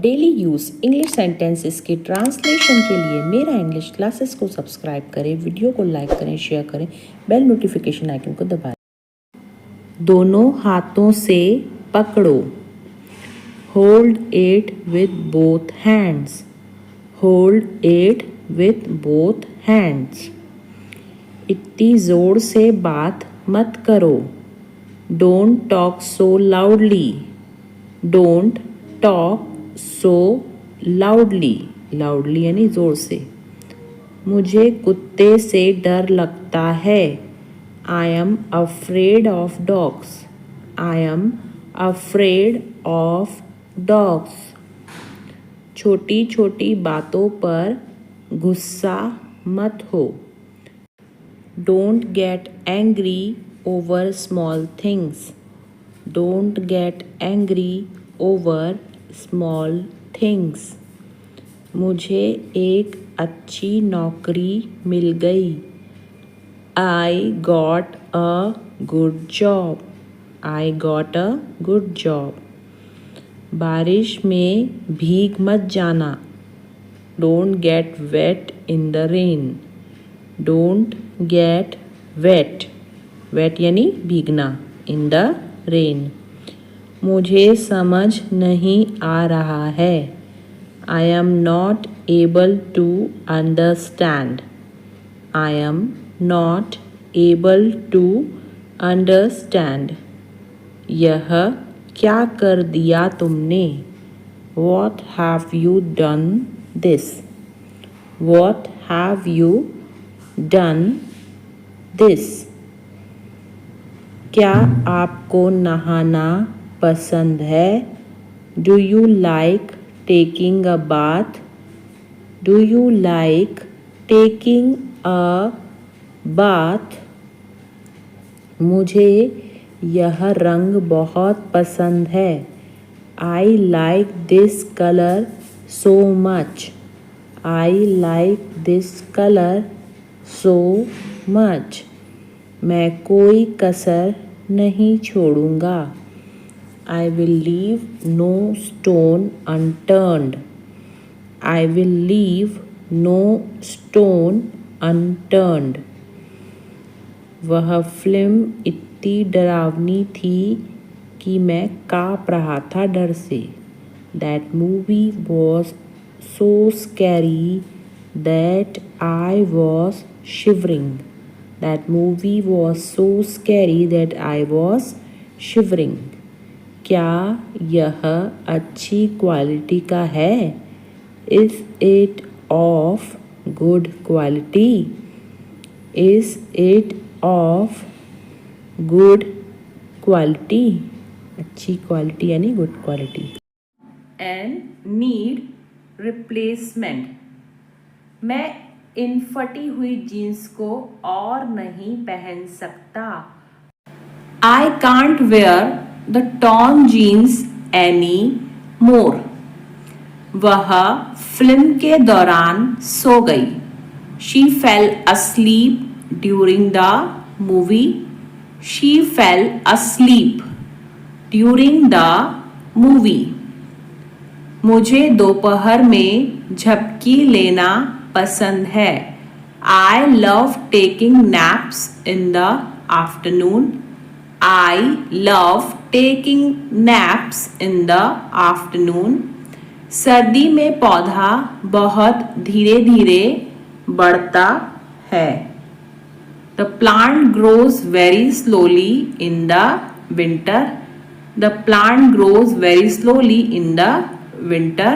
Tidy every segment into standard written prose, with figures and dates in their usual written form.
Daily use English sentences के translation के लिए मेरा इंग्लिश क्लासेस को सब्सक्राइब करें, वीडियो को लाइक करें, शेयर करें, बेल नोटिफिकेशन आइकन को दबाएं। दोनों हाथों से पकड़ो। Hold it with both hands. Hold it with both hands. इतनी जोर से बात मत करो। Don't talk so loudly. Don't talk so loudly. Loudly यानी जोर से। मुझे कुत्ते से डर लगता है। I am afraid of dogs. I am afraid of dogs. छोटी छोटी बातों पर गुस्सा मत हो। Don't get angry over small things. Don't get angry over small things. मुझे एक अच्छी नौकरी मिल गई। I got a good job. I got a good job. बारिश में भीग मत जाना। Don't get wet in the rain. Don't get wet. Wet यानी भीगना। इन द रेन। मुझे समझ नहीं आ रहा है। I am not able to understand. I am not able to understand. यह क्या कर दिया तुमने? What have you done this? What have you done this? क्या आपको नहाना पसंद है? Do you like taking a bath? Do you like taking a bath? मुझे यह रंग बहुत पसंद है। I like this colour so much. I like this colour so much. मैं कोई कसर नहीं छोड़ूंगा। I will leave no stone unturned. I will leave no stone unturned. वह फिल्म इतनी डरावनी थी कि मैं काँप रहा था डर से। That movie was so scary that I was shivering. That movie was so scary that I was shivering. क्या यह अच्छी क्वालिटी का है? Is it of good quality? Is it of good quality? अच्छी क्वालिटी यानी good quality. And need replacement. मैं इन फटी हुई जीन्स को और नहीं पहन सकता। I can't where the torn jeans anymore. वह फिल्म के दौरान सो गई। She fell asleep during the movie. She fell asleep during the movie. मुझे दोपहर में झपकी लेना पसंद है। I love taking naps in the afternoon. I love taking naps in the afternoon. सर्दी में पौधा बहुत धीरे धीरे बढ़ता है। The plant grows very slowly in the winter. The plant grows very slowly in the winter.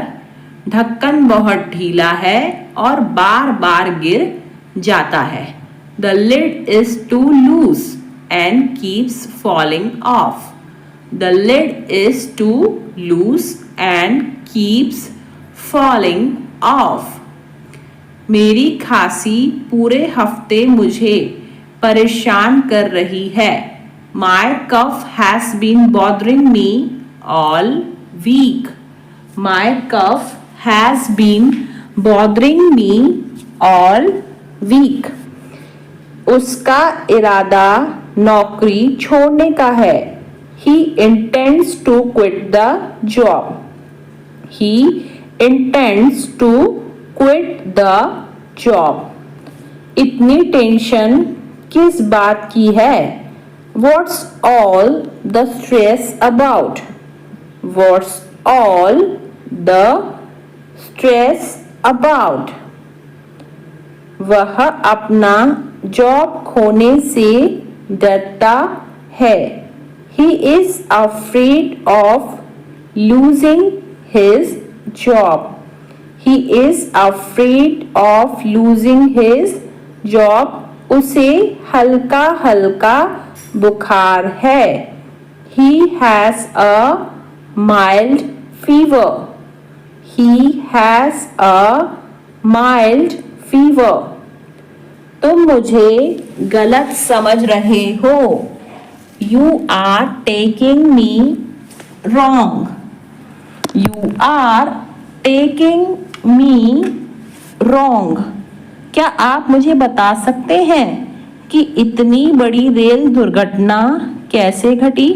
ढक्कन बहुत ढीला है और बार बार गिर जाता है। The lid is too loose and keeps falling off. The lid is too loose and keeps falling off. मेरी खांसी पूरे हफ्ते मुझे परेशान कर रही है। My cough has been bothering me all week. My cough has been bothering me all week. उसका इरादा नौकरी छोड़ने का है। He intends to quit the job. He intends to quit the job. इतनी टेंशन किस बात की है? What's all the stress about? What's all the stress about? वह अपना जॉब खोने से डरता है. He is afraid of losing his job. He is afraid of losing his job. उसे हल्का हल्का बुखार है. He has a mild fever. He has a mild fever. तुम मुझे गलत समझ रहे हो. You are taking me wrong. You are taking me wrong. क्या आप मुझे बता सकते हैं कि इतनी बड़ी रेल दुर्घटना कैसे घटी?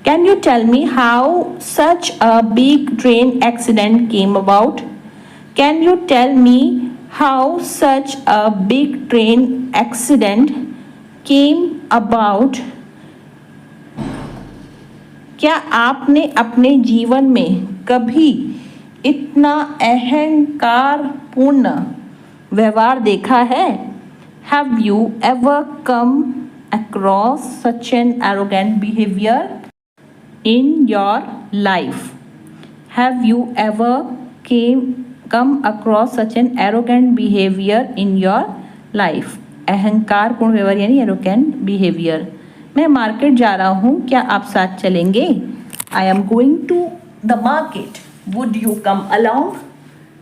Can you tell me how such a big train accident came about? Can you tell me how such a big train accident came about? क्या आपने अपने जीवन में कभी इतना अहंकारपूर्ण व्यवहार देखा है? Have you ever come across such an arrogant behavior in your life? Have you ever come across such an arrogant behavior in your life? अहंकारपूर्ण व्यवहार यानी arrogant behavior. मैं मार्केट जा रहा हूँ, क्या आप साथ चलेंगे? I am going to the market. Would you come along?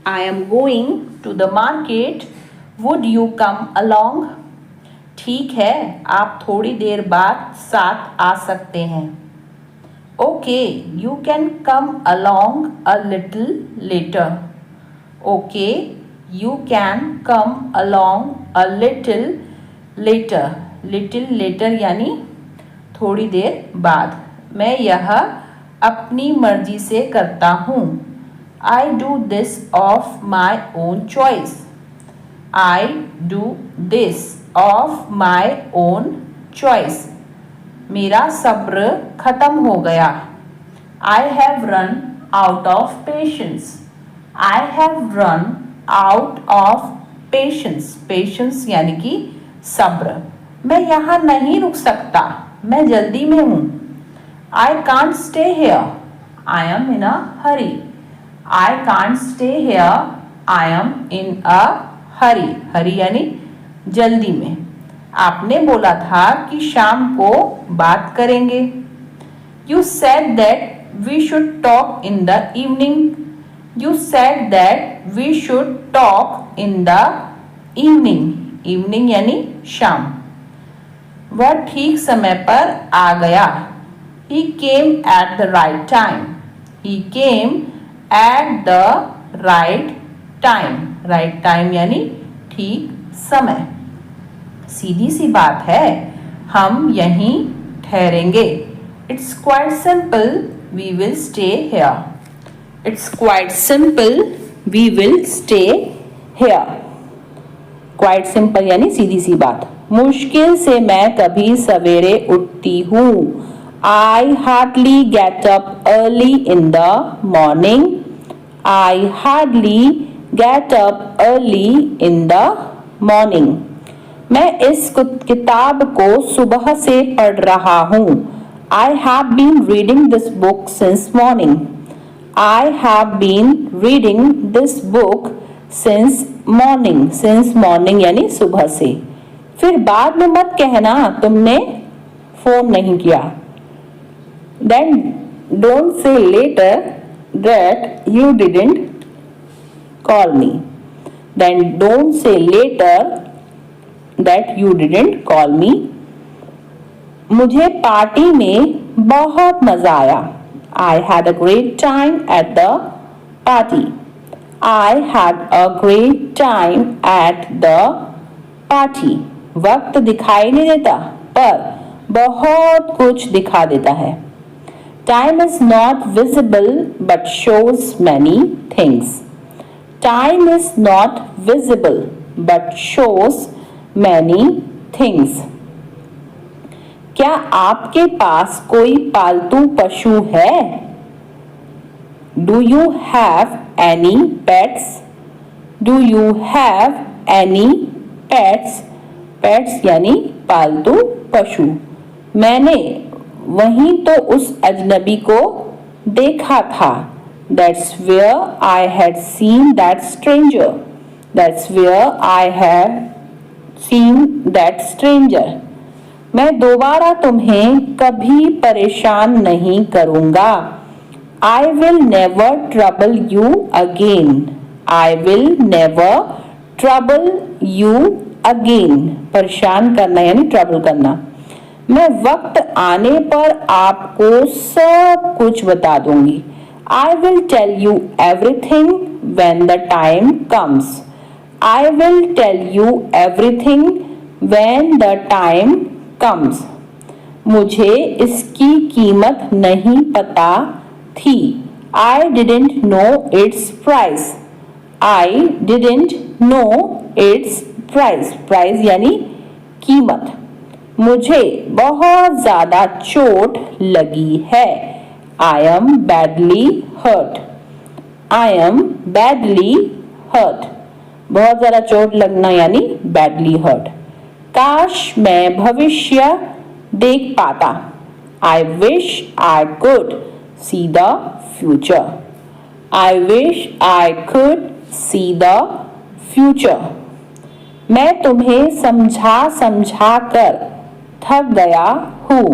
I am going to the market. Would you come along? ठीक है, आप थोड़ी देर बाद साथ आ सकते हैं. Okay, you can come along a little later. Okay, you can come along a little later. Little later यानी थोड़ी देर बाद. मैं यह अपनी मर्जी से करता हूँ. I do this of my own choice. I do this of my own choice. मेरा सब्र खत्म हो गया. I have run out of patience. I have run out of patience. Patience यानी कि सब्र. मैं यहाँ नहीं रुक सकता, मैं जल्दी में हूँ. I can't stay here. I am in a hurry. I can't stay here. I am in a hurry. Hurry यानी जल्दी में. आपने बोला था कि शाम को बात करेंगे. You said that we should talk in the evening. You said that we should talk in the evening. Evening यानी शाम. वह ठीक समय पर आ गया. He came at the right time. He came at the right time. Right time यानी ठीक समय. सीधी सी बात है, हम यहीं ठहरेंगे. It's quite simple. We will stay here. It's quite simple. We will stay here. Quite simple यानी सीधी सी बात. मुश्किल से मैं कभी सवेरे उठती हूँ. I hardly get up early in the morning. I hardly get up early in the morning. मैं इस किताब को सुबह से पढ़ रहा हूँ. I have been reading this book since morning. I have been reading this book since morning. Since morning यानी सुबह से. फिर बाद में मत कहना तुमने फोन नहीं किया. Then don't say later that you didn't call me. Then don't say later that you didn't call me. मुझे पार्टी में बहुत मजा आया. I had a great time at the party. I had a great time at the party. वक्त दिखाई नहीं देता पर बहुत कुछ दिखा देता है. Time is not visible but shows many things. Time is not visible but shows many things. क्या आपके पास कोई पालतू पशु है? Do you have any pets? Do you have any pets? Pets यानी पालतू पशु. मैंने वहीं तो उस अजनबी को देखा था. That's where I had seen that stranger. That's where I had seen that stranger. मैं दोबारा तुम्हें कभी परेशान नहीं करूँगा. I will never trouble you again. I will never trouble you again. परेशान करना यानी ट्रबल करना. मैं वक्त आने पर आपको सब कुछ बता दूंगी. I will tell you everything when the time comes. I will tell you everything when the time comes. मुझे इसकी कीमत नहीं पता थी. I didn't know its price. I didn't know its price. Price यानी कीमत. मुझे बहुत ज़्यादा चोट लगी है. I am badly hurt. I am badly hurt. बहुत ज़्यादा चोट लगना यानी badly hurt. काश मैं भविष्य देख पाता. I wish I could see the future. I wish I could see the future. मैं तुम्हें समझा कर थक गया हूँ.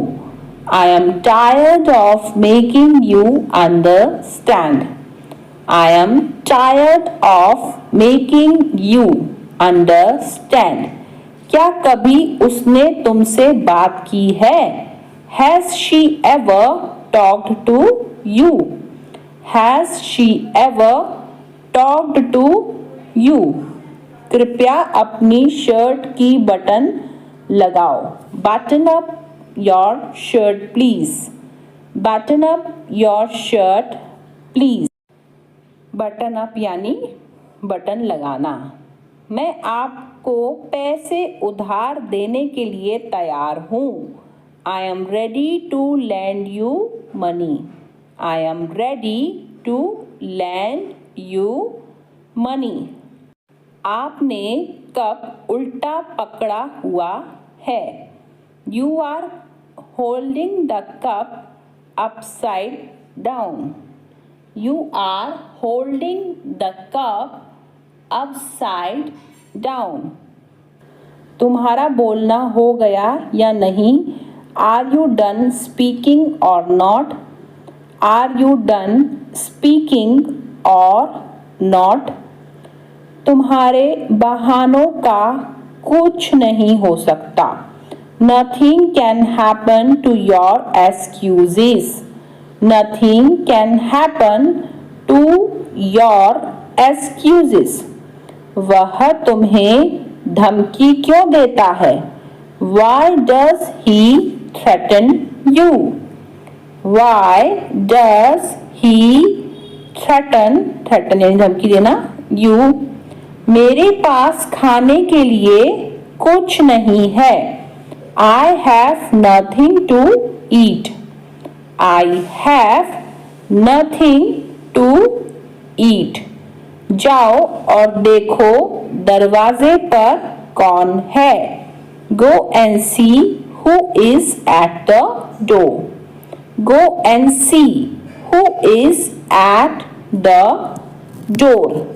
I am tired of making you understand. I am tired of making you understand. क्या कभी उसने तुमसे बात की है? Has she ever talked to you? Has she ever talked to you? कृपया अपनी शर्ट की बटन लगाओ. Button up your shirt please. Button up your shirt please. Button up यानी बटन लगाना. मैं आपको पैसे उधार देने के लिए तैयार हूँ. I am ready to lend you money. I am ready to lend you money. आपने कप उल्टा पकड़ा हुआ है. You are holding the cup upside down. You are holding the cup upside down. तुम्हारा बोलना हो गया या नहीं? Are you done speaking or not? Are you done speaking or not? तुम्हारे बहानों का कुछ नहीं हो सकता. Nothing can happen to your excuses. Nothing can happen to your excuses. वह तुम्हें धमकी क्यों देता है? Why does he threaten you? Why does he threaten यानी धमकी देना you? मेरे पास खाने के लिए कुछ नहीं है. I have nothing to eat. I have nothing to eat. जाओ और देखो दरवाजे पर कौन है. Go and see who is at the door. Go and see who is at the door.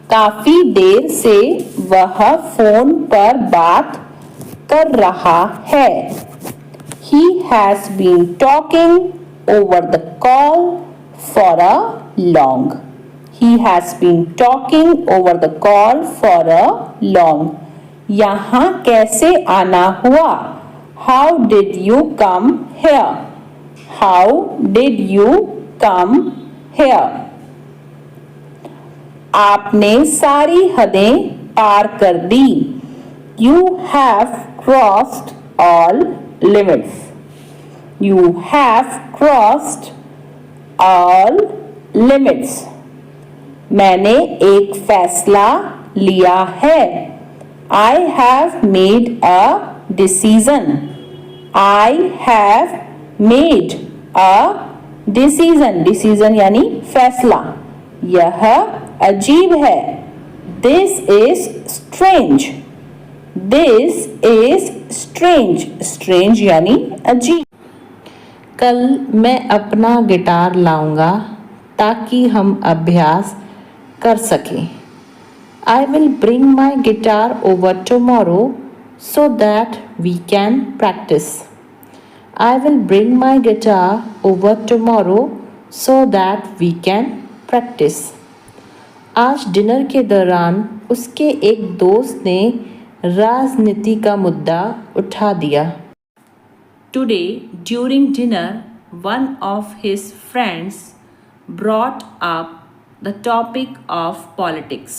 काफी देर से वह फोन पर बात कर रहा है. He has been talking over the call for a long. He has been talking over the call for a long. यहाँ कैसे आना हुआ? How did you come here? How did you come here? आपने सारी हदें पार कर दी. You have crossed all limits. You have crossed all limits. मैंने एक फैसला लिया है. I have made a decision. I have made a decision. Decision यानी फैसला. यह अजीब है. This is strange. This is strange. Strange यानी अजीब. कल मैं अपना गिटार लाऊंगा ताकि हम अभ्यास कर सकें. I will bring my guitar over tomorrow so that we can practice. I will bring my guitar over tomorrow so that we can practice. आज डिनर के दौरान उसके एक दोस्त ने राजनीति का मुद्दा उठा दिया. Today during dinner one of his friends brought up the topic of politics.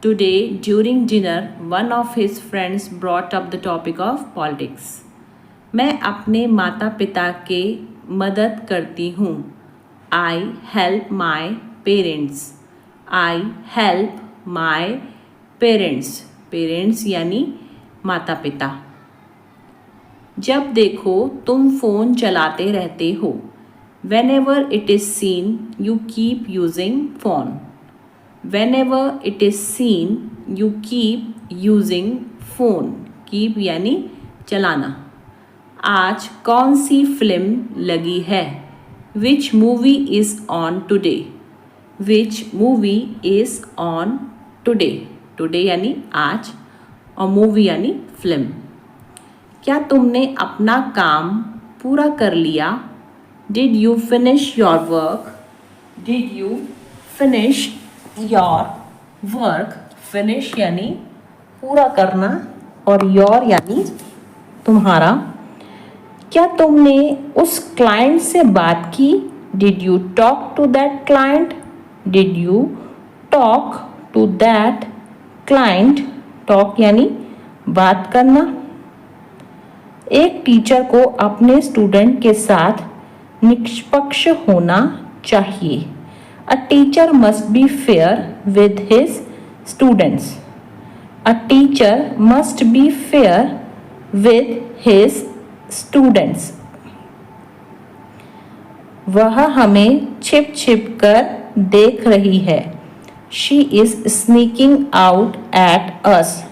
Today during dinner one of his friends brought up the topic of politics. मैं अपने माता पिता के मदद करती हूँ. I help my parents. I help my parents. Parents यानी माता पिता. जब देखो तुम फ़ोन चलाते रहते हो. Whenever it is seen you keep using phone. Whenever it is seen you keep using phone. Keep यानी चलाना. आज कौन सी फिल्म लगी है? Which movie is on today? Which movie is on today? Today यानी आज और movie यानी फिल्म. क्या तुमने अपना काम पूरा कर लिया? Did you finish your work? Did you finish your work? Finish यानी पूरा करना और your यानी तुम्हारा. क्या तुमने उस क्लाइंट से बात की? Did you talk to that client? Did you talk to that client? Talk यानी बात करना. एक टीचर को अपने स्टूडेंट के साथ निष्पक्ष होना चाहिए. A teacher must be fair with his students. A teacher must be fair with his students. वह हमें छिप छिप कर देख रही है. She is sneaking out at us.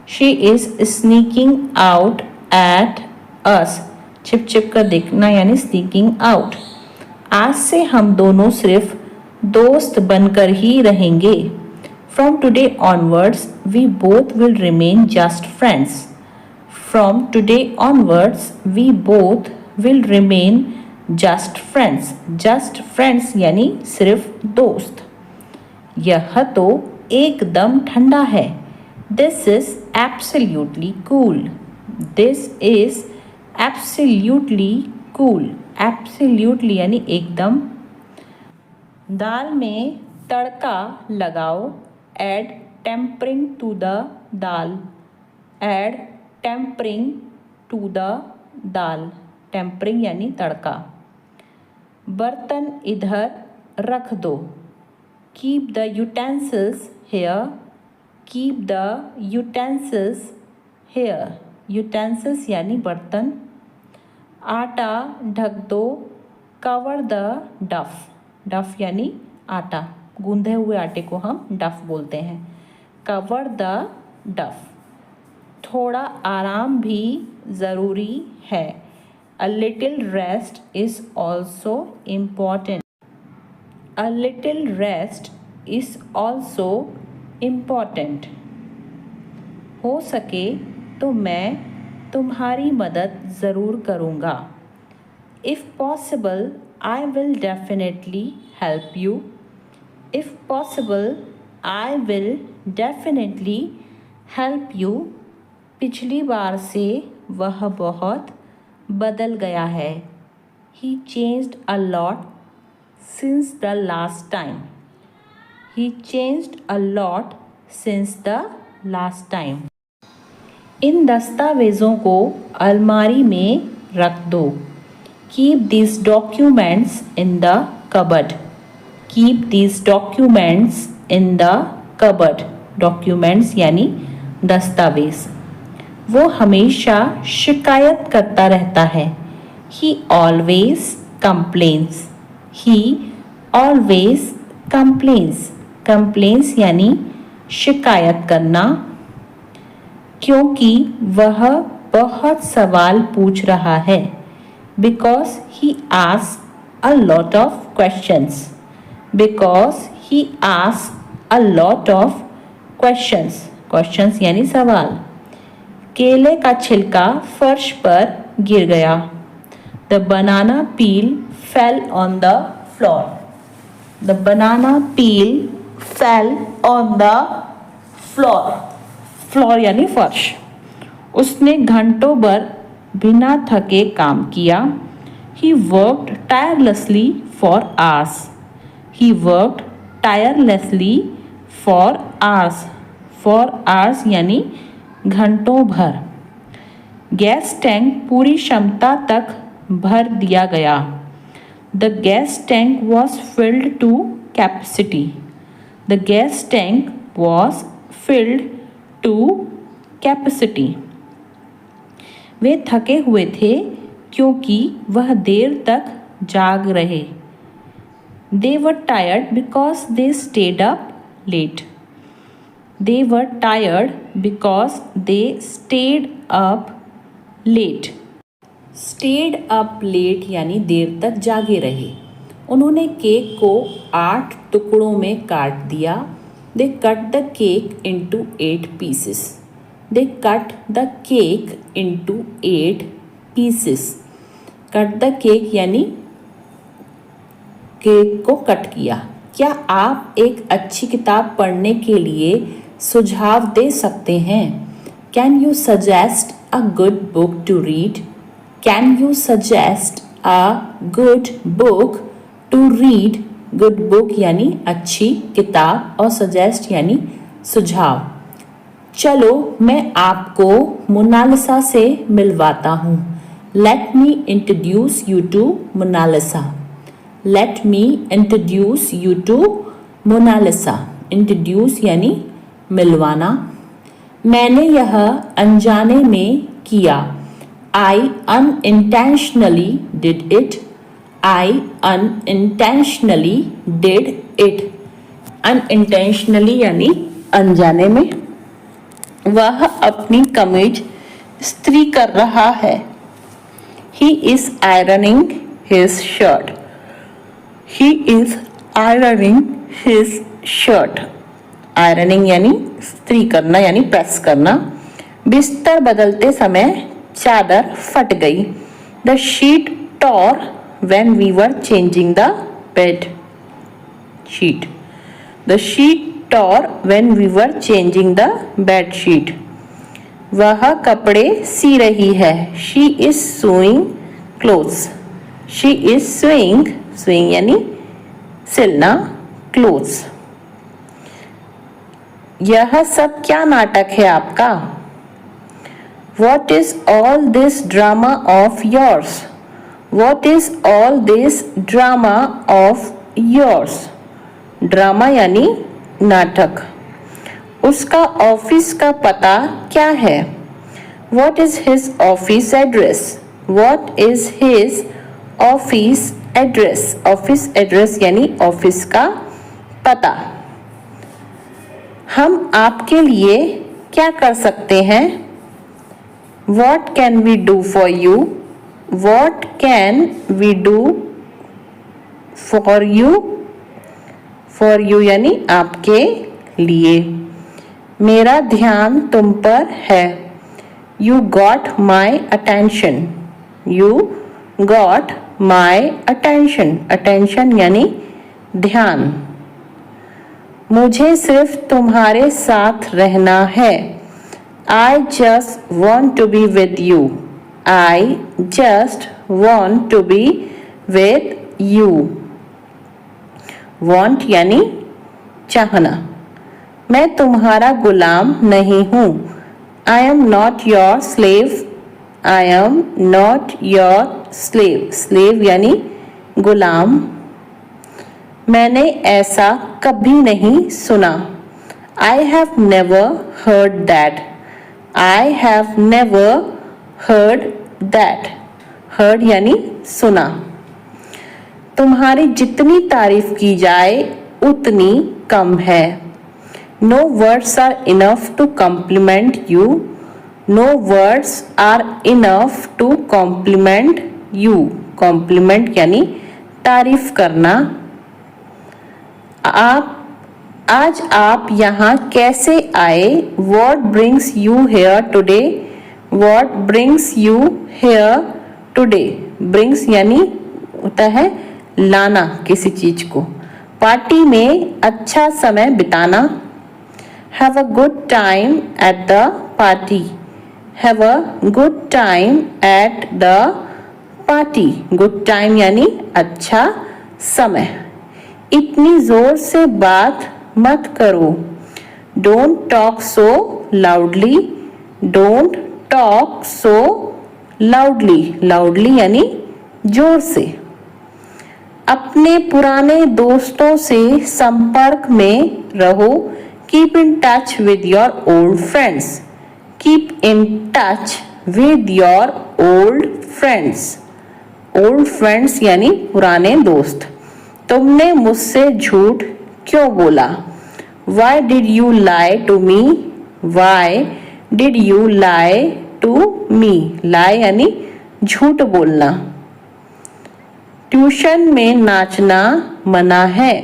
She is sneaking out at us. छिप छिप कर देखना यानी स्नीकिंग आउट. आज से हम दोनों सिर्फ दोस्त बनकर ही रहेंगे. From today onwards we both will remain just friends. From today onwards we both will remain just friends. Just friends यानी सिर्फ दोस्त. यह तो एकदम ठंडा है. This is absolutely cool. This is absolutely cool. Absolutely यानी एकदम. दाल में तड़का लगाओ. Add tempering to the dal. Add tempering to the dal. Tempering यानी तड़का. बर्तन इधर रख दो. Keep the utensils here. Keep the utensils here. Utensils यानी बर्तन. आटा ढक दो. कवर द डफ. डफ यानी आटा. गूंधे हुए आटे को हम डफ बोलते हैं. कवर द डफ. थोड़ा आराम भी ज़रूरी है. A little rest is also important. A little rest is also important. हो सके तो मैं तुम्हारी मदद ज़रूर करूँगा. If possible I will definitely help you. If possible I will definitely help you. पिछली बार से वह बहुत बदल गया है. He changed a lot since the last time. He changed a lot since the last time. इन दस्तावेज़ों को अलमारी में रख दो. Keep these documents in the cupboard. Keep these documents in the cupboard. Documents यानी दस्तावेज। वो हमेशा शिकायत करता रहता है। He always complains. He always complains. Complains यानी शिकायत करना। क्योंकि वह बहुत सवाल पूछ रहा है। Because he asks a lot of questions. Because he asks a lot of questions. Questions यानी सवाल। केले का छिलका फर्श पर गिर गया। The banana peel fell on the floor. The banana peel fell on the floor. Floor यानी फर्श। उसने घंटों भर बिना थके काम किया। He worked tirelessly for hours. He worked tirelessly for hours. For hours यानी घंटों भर। गैस टैंक पूरी क्षमता तक भर दिया गया। The gas tank was filled to capacity. The gas tank was filled to capacity. वे थके हुए थे क्योंकि वह देर तक जाग रहे। They were tired because they stayed up late. They were tired because they stayed up late. Stayed up late यानी देर तक जागे रहे। उन्होंने केक को 8 टुकड़ों में काट दिया। They cut the cake into 8 pieces. They cut the cake into 8 pieces. Cut the cake यानी केक को कट किया। क्या आप एक अच्छी किताब पढ़ने के लिए सुझाव दे सकते हैं? Can you suggest a good book to read? Can you suggest a good book to read? Good book यानी अच्छी किताब और suggest यानी सुझाव। चलो मैं आपको मोनालिसा से मिलवाता हूँ। Let me introduce you to Mona Lisa. Let me introduce you to Mona Lisa. Introduce यानी मिलवाना। मैंने यह अनजाने में किया। I unintentionally did it. I unintentionally did it. Unintentionally यानी अनजाने में। वह अपनी कमीज इस्त्री कर रहा है। He is ironing his shirt. He is ironing his shirt. Ironing यानी इस्त्री करना यानी प्रेस करना। बिस्तर बदलते समय चादर फट गई। The sheet tore when we were changing the bed sheet. The sheet tore when we were changing the bed sheet. वह कपड़े सी रही है। She is sewing clothes. She is sewing यानी सिलना clothes. यह सब क्या नाटक है आपका? What is all this drama of yours? What is all this drama of yours? Drama यानी नाटक। उसका ऑफिस का पता क्या है? What is his office address? What is his office address? Office address यानी ऑफिस का पता। हम आपके लिए क्या कर सकते हैं? What can we do for you? What can we do for you? For you यानी आपके लिए। मेरा ध्यान तुम पर है। You got my attention. You got my attention. Attention यानी ध्यान। मुझे सिर्फ तुम्हारे साथ रहना है। I just want to be with you. I just want to be with you. Want यानी चाहना। मैं तुम्हारा गुलाम नहीं हूँ। I am not your slave. I am not your slave. Slave यानी गुलाम. मैंने ऐसा कभी नहीं सुना. I have never heard that. I have never heard that. Heard यानी सुना. तुम्हारी जितनी तारीफ की जाए उतनी कम है. No words are enough to compliment you. No words are enough to compliment you. Compliment यानी तारीफ करना. आज आप यहाँ कैसे आए? What brings you here today? What brings you here today? Brings यानी होता है लाना किसी चीज को. पार्टी में अच्छा समय बिताना. Have a good time at the party. Have a good time at the party. Good time यानी अच्छा समय. इतनी जोर से बात मत करो. Don't talk so loudly. Don't talk so loudly. Loudly यानी जोर से. अपने पुराने दोस्तों से संपर्क में रहो. Keep in touch with your old friends. Keep in touch with your old friends. Old friends यानी पुराने दोस्त. तुमने मुझसे झूठ क्यों बोला? Why did you lie to me? Why did you lie to me? Lie यानी झूठ बोलना. ट्यूशन में नाचना मना है.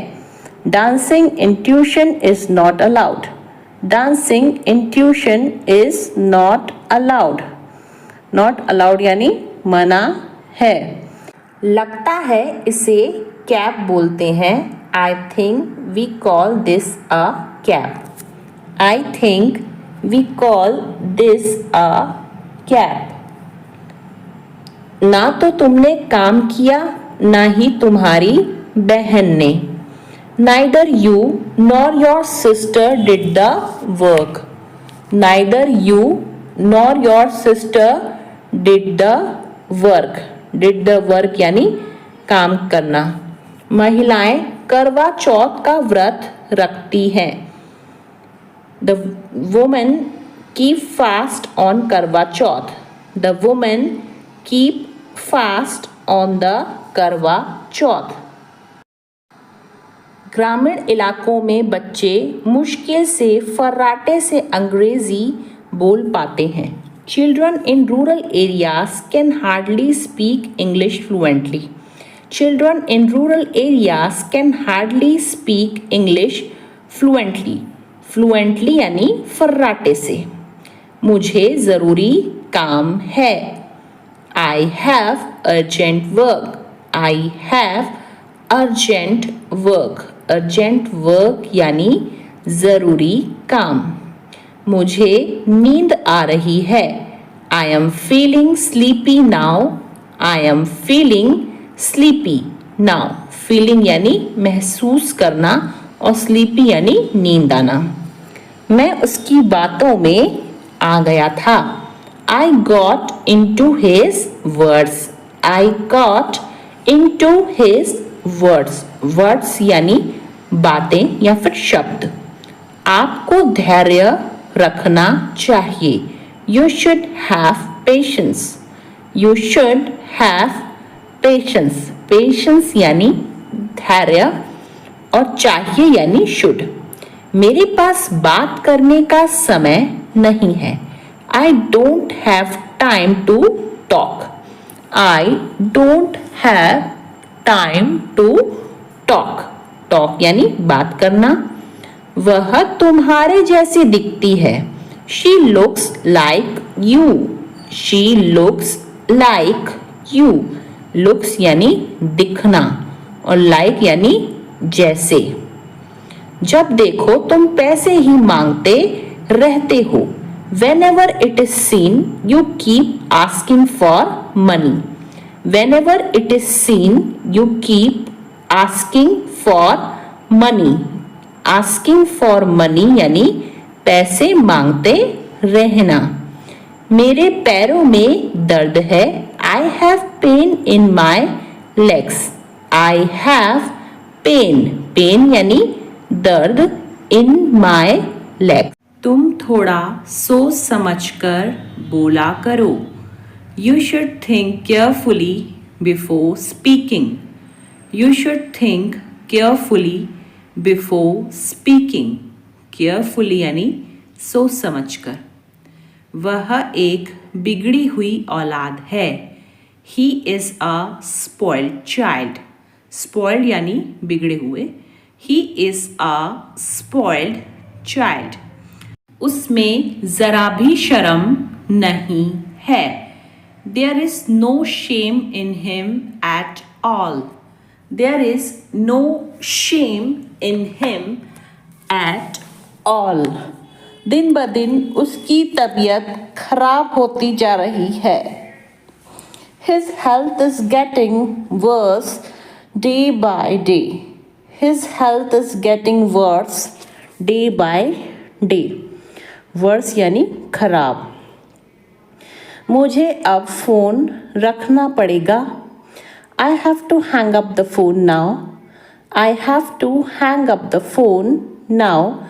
Dancing in tuition is not allowed. Dancing in tuition is not allowed. Not allowed यानी मना है. लगता है इसे कैप बोलते हैं. I think we call this a cap. I think we call this a cap. ना तो तुमने काम किया ना ही तुम्हारी बहन ने. Neither you nor your sister did the work. Neither you nor your sister did the work. Did the work यानी काम करना. महिलाएं करवा चौथ का व्रत रखती हैं. The women keep fast on करवा चौथ. The women keep fast on the करवा चौथ. ग्रामीण इलाकों में बच्चे मुश्किल से फर्राटे से अंग्रेजी बोल पाते हैं. Children in rural areas can hardly speak English fluently. Children in rural areas can hardly speak English fluently. Fluently यानी फर्राटे से. मुझे ज़रूरी काम है. I have urgent work. I have urgent work. Urgent work यानी ज़रूरी काम. मुझे नींद आ रही है. I am feeling sleepy now. I am feeling sleepy now. Feeling यानी महसूस करना और sleepy यानी नींद आना. मैं उसकी बातों में आ गया था. I got into his words. I got into his words. Words यानी बातें या फिर शब्द. आपको धैर्य रखना चाहिए. You should have patience. You should have patience. Patience यानी धैर्य और चाहिए यानी should. मेरे पास बात करने का समय नहीं है. I don't have time to talk. I don't have time to talk. Talk यानी बात करना. वह तुम्हारे जैसी दिखती है. She looks like you. She looks like you. Looks यानी दिखना और like यानी जैसे. जब देखो तुम पैसे ही मांगते रहते हो. Whenever it is seen, you keep asking for money. Whenever it is seen, you keep asking for money. Asking for money यानी पैसे मांगते रहना. मेरे पैरों में दर्द है. I have pain in my legs. I have pain. Pain यानी दर्द. In my legs. तुम थोड़ा सोच समझकर बोला करो. You should think carefully before speaking. You should think carefully before speaking. Carefully यानी सोच समझकर. वह एक बिगड़ी हुई औलाद है. He is a spoiled child. Spoiled यानी बिगड़े हुए. He is a spoiled child. उसमें जरा भी शर्म नहीं है. There is no shame in him at all. There is no shame in him at all. दिन ब दिन उसकी तबीयत खराब होती जा रही है. His health is getting worse day by day. His health is getting worse day by day. Worse यानी खराब. मुझे अब फ़ोन रखना पड़ेगा. I have to hang up the phone now. I have to hang up the phone now.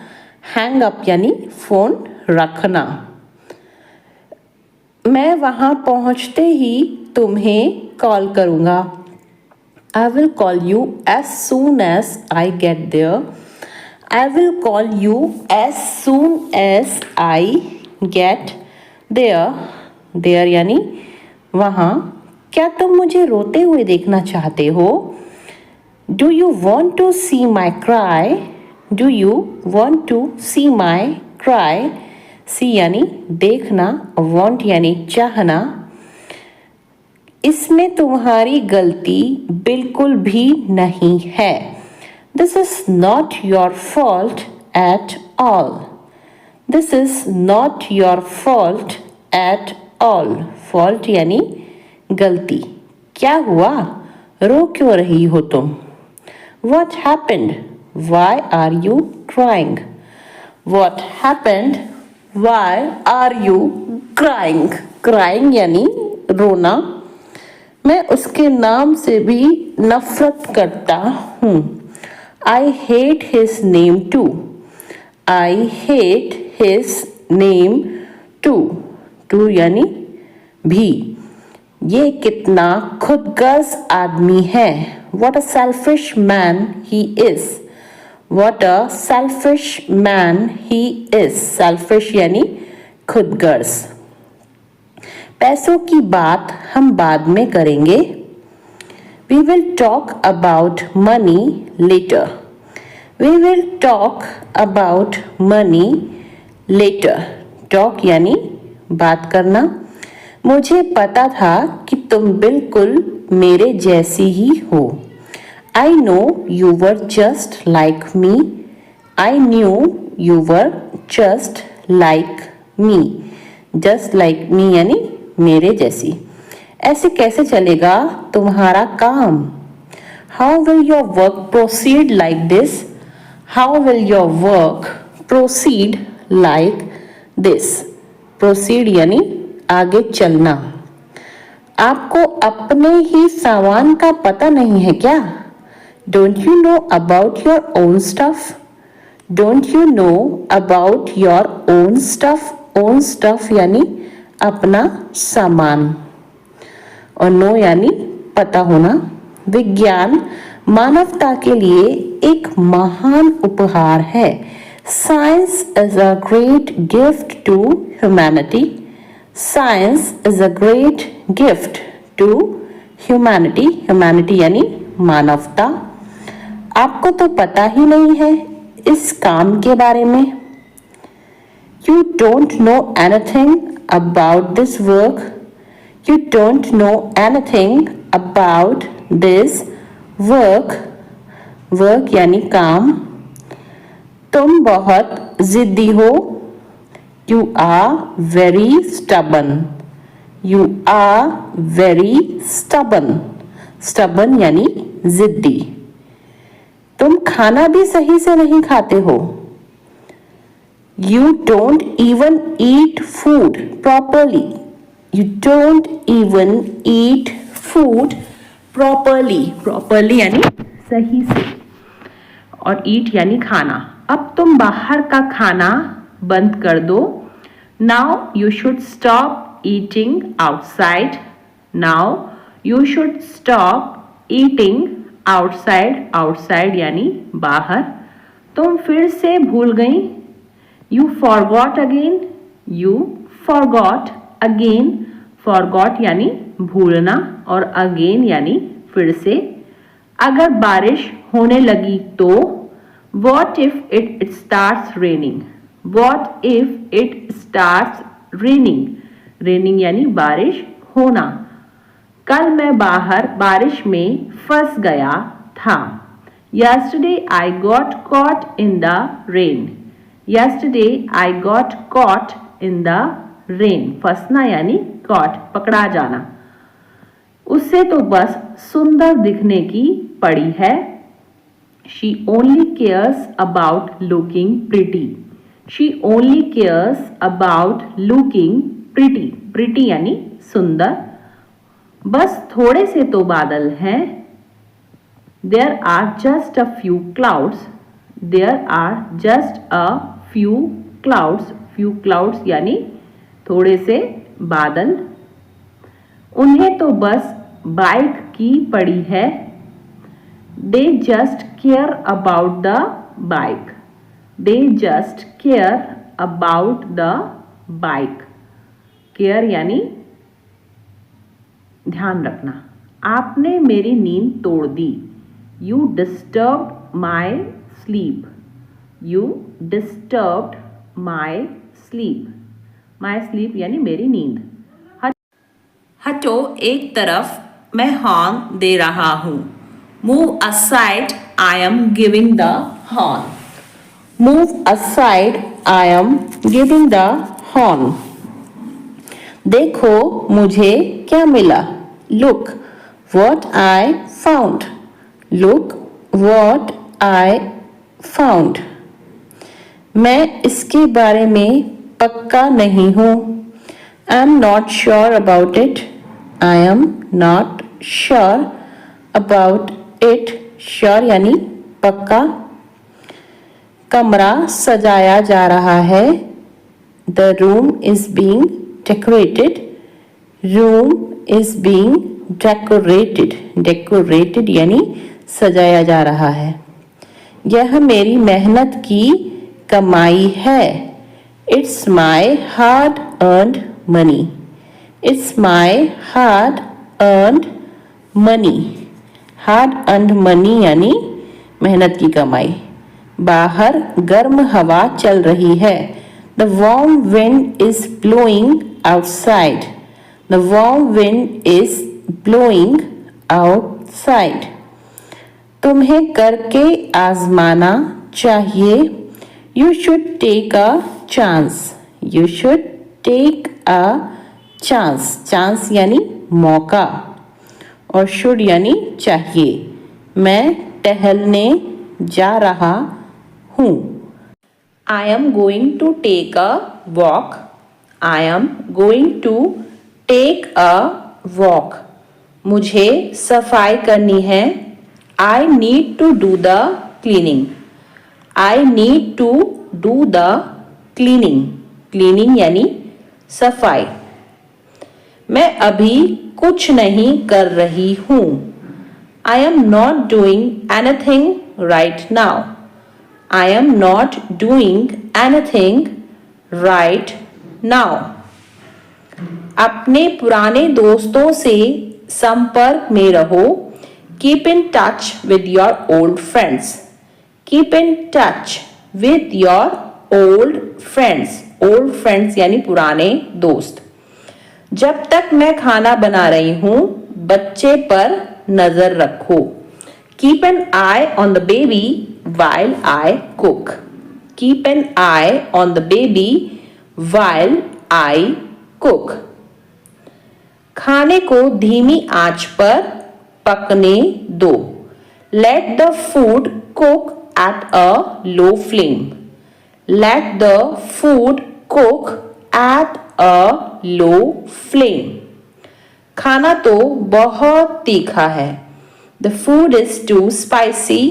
Hang up यानी phone रखना. मैं वहाँ पहुँचते ही तुम्हें कॉल करूँगा. I will call you as soon as I get there. I will call you as soon as I get there. There यानी वहाँ. क्या तुम मुझे रोते हुए देखना चाहते हो? Do you want to see my cry? Do you want to see my cry? See यानी देखना, want यानी चाहना. इसमें तुम्हारी गलती बिल्कुल भी नहीं है. This is not your fault at all. This is not your fault at all. Fault यानी गलती. क्या हुआ? रो क्यों रही हो तुम? What happened? Why are you crying? What happened? Why are you crying? Crying यानी रोना. मैं उसके नाम से भी नफरत करता हूँ. I hate his name too. I hate his name too. Too यानी भी. ये कितना खुदगर्ज आदमी है. What a selfish man he is. What a selfish man he is. Selfish यानी खुदगर्ज. पैसों की बात हम बाद में करेंगे. We will talk about money later. We will talk about money later. Talk यानी बात करना. मुझे पता था कि तुम बिल्कुल मेरे जैसी ही हो. I know you were just like me. I knew you were just like me. Just like me यानी मेरे जैसी. ऐसे कैसे चलेगा तुम्हारा काम? How will your work proceed like this? How will your work proceed like this? Proceed यानी आगे चलना. आपको अपने ही सामान का पता नहीं है क्या? Don't you know about your own stuff? Don't you know about your own stuff? Own stuff यानी अपना सामान. और नो यानी पता होना. विज्ञान मानवता के लिए एक महान उपहार है. Science is a great gift to humanity. Science is a great gift to humanity. Humanity यानी मानवता. आपको तो पता ही नहीं है इस काम के बारे में. You don't know anything about this work. You don't know anything about this work. Work यानी काम. तुम बहुत जिद्दी हो. You are very stubborn. You are very stubborn. Stubborn यानी जिद्दी. तुम खाना भी सही से नहीं खाते हो. You don't even eat food properly. You don't even eat food properly. Properly यानी सही से, और eat यानी खाना। अब तुम बाहर का खाना बंद कर दो। Now you should stop eating outside. Now you should stop eating outside. Outside यानी बाहर। तुम फिर से भूल गई। You forgot again. You forgot again. Forgot यानी भूलना और again यानी फिर से। अगर बारिश होने लगी तो What if it starts raining? What if it starts raining? Raining यानी बारिश होना। कल मैं बाहर बारिश में फंस गया था। Yesterday I got caught in the rain. Yesterday I got caught in the rain. फंसना यानी caught, पकड़ा जाना। उससे तो बस सुंदर दिखने की पड़ी है। She only cares about looking pretty. She only cares about looking pretty. Pretty यानी सुंदर। बस थोड़े से तो बादल हैं। There are just a few clouds. There are just a few clouds. Few clouds यानी थोड़े से बादल। उन्हें तो बस बाइक की पड़ी है। They just care about the bike. They just care about the bike. Care यानी ध्यान रखना। आपने मेरी नींद तोड़ दी। You disturbed my sleep. You disturbed my sleep. My sleep यानी मेरी नींद। हटो एक तरफ, मैं हॉर्न दे रहा हूँ। Move aside, I am giving the horn. Move aside, I am giving the horn. देखो मुझे क्या मिला। Look what I found. Look what I found. मैं इसके बारे में पक्का नहीं हूँ। I am not sure about it. I am not sure about it. Sure यानी पक्का। कमरा सजाया जा रहा है। The room is being decorated. Room is being decorated. Decorated यानी सजाया जा रहा है। यह मेरी मेहनत की कमाई है। It's my hard earned money. It's my hard earned money. Hard earned money यानी मेहनत की कमाई। बाहर गर्म हवा चल रही है। The warm wind is blowing outside. The warm wind is blowing outside. तुम्हें करके आजमाना चाहिए। You should take a chance. You should take a chance. Chance यानी मौका और should यानी चाहिए। मैं टहलने जा रहा हूँ। I am going to take a walk. I am going to take a walk. मुझे सफाई करनी है। I need to do the cleaning. I need to do the cleaning. Cleaning यानी सफाई। मैं अभी कुछ नहीं कर रही हूँ। I am not doing anything right now. I am not doing anything right now. अपने पुराने दोस्तों से संपर्क में रहो। Keep in touch with your old friends. Keep in touch with your old friends. Old friends यानी पुराने दोस्त। जब तक मैं खाना बना रही हूँ, बच्चे पर नजर रखो। Keep an eye on the baby while I cook. Keep an eye on the baby while I cook. खाने को धीमी आंच पर पकने दो। Let the food cook at a low flame. Let the food cook at a low flame. खाना तो बहुत तीखा है. The food is too spicy.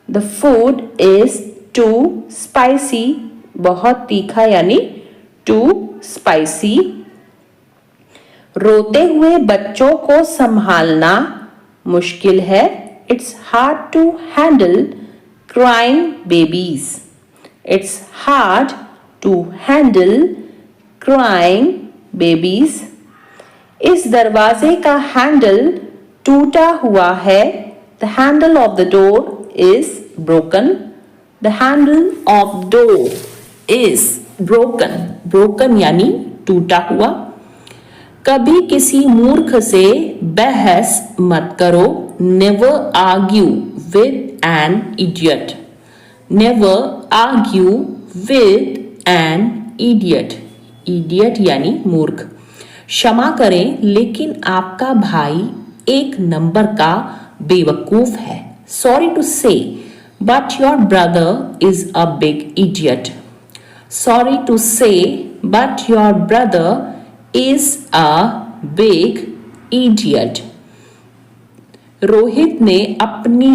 The food is too spicy. बहुत तीखा यानी too spicy. रोते हुए बच्चों को संभालना मुश्किल है. It's hard to handle crying babies. It's hard to handle crying babies. इस दरवाजे का हैंडल टूटा हुआ है. The handle of the door is broken. The handle of door is broken. Broken यानी टूटा हुआ. कभी किसी मूर्ख से बहस मत करो. Never argue with an idiot. Never argue with an idiot. Idiot यानी मूर्ख. क्षमा करें लेकिन आपका भाई एक नंबर का बेवकूफ है. Sorry to say, but your brother is a big idiot. Sorry to say, but your brother is a big idiot. Rohit ने अपनी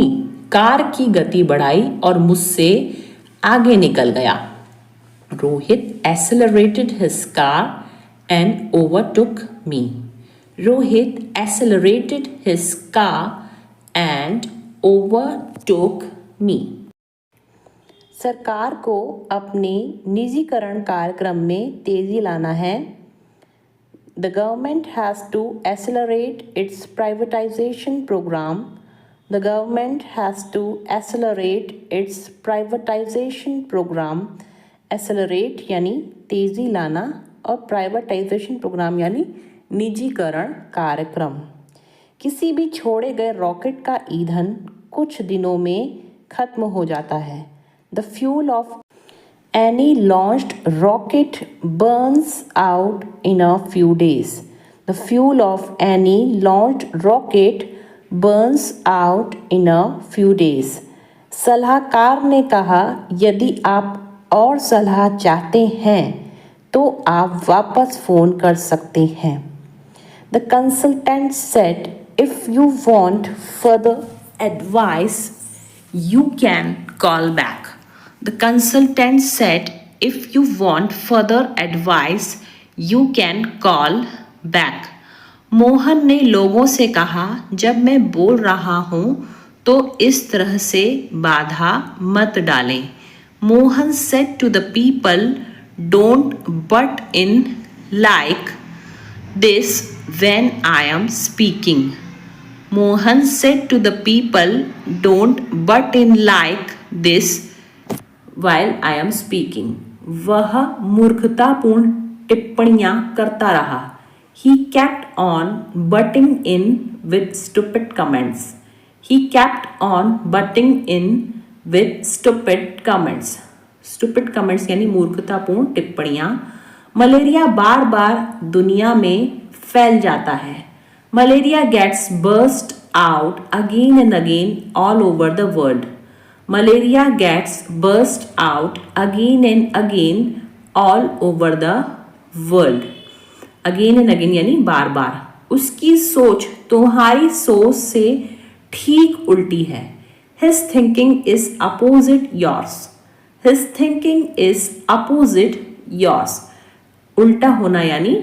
कार की गति बढ़ाई और मुझसे आगे निकल गया. Rohit accelerated his car and overtook me. Rohit accelerated his car and overtook me. सरकार को अपने निजीकरण कार्यक्रम में तेजी लाना है. The government has to accelerate its privatization program. The government has to accelerate its privatization program. Accelerate यानी तेजी लाना और privatization program यानी निजीकरण कार्यक्रम. किसी भी छोड़े गए रॉकेट का ईंधन कुछ दिनों में खत्म हो जाता है. The fuel of any launched rocket burns out in a few days. The fuel of any launched rocket burns out in a few days. सलाहकार ने कहा यदि आप और सलाह चाहते हैं तो आप वापस फ़ोन कर सकते हैं. The consultant said if you want further advice you can call back. The consultant said, if you want further advice, you can call back. Mohan ने लोगों से कहा, जब मैं बोल रहा हूँ तो इस तरह से बाधा मत डालें. Mohan said to the people, don't butt in like this when I am speaking. Mohan said to the people, don't butt in like this while I am speaking. वह मूर्खतापूर्ण टिप्पणियां करता रहा. He kept on butting in with stupid comments. He kept on butting in with stupid comments. Stupid comments यानी मूर्खतापूर्ण टिप्पणियां. Malaria बार बार दुनिया में फैल जाता है. Malaria gets burst out again and again all over the world. Malaria gets burst out again and again all over the world. Again and again यानी बार बार. उसकी सोच तुम्हारी सोच से ठीक उल्टी है. His thinking is opposite yours. His thinking is opposite yours. उल्टा होना यानी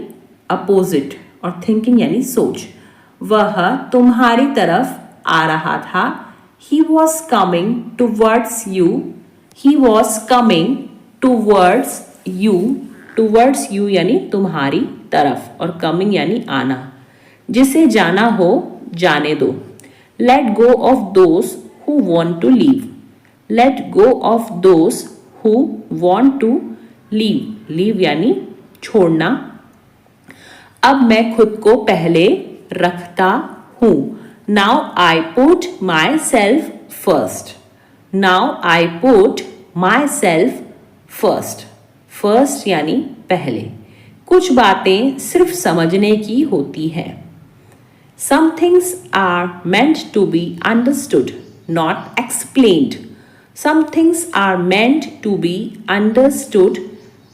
opposite और thinking यानी सोच. वह तुम्हारी तरफ आ रहा था. He was coming towards you. He was coming towards you. Towards you यानी तुम्हारी तरफ और coming यानी आना. जिसे जाना हो जाने दो. Let go of those who want to leave. Let go of those who want to leave. Leave यानी छोड़ना. अब मैं खुद को पहले रखता हूँ. Now I put myself first. Now I put myself first. First यानी पहले. कुछ बातें सिर्फ समझने की होती हैं. Some things are meant to be understood, not explained. Some things are meant to be understood,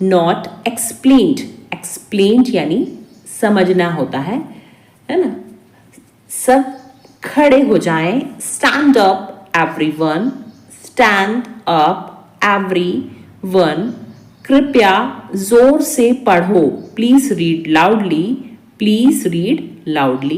not explained. Explained यानी समझना होता है ना. सब खड़े हो जाएं. Stand up everyone. Stand up everyone. कृपया जोर से पढ़ो. Please read loudly. Please read loudly.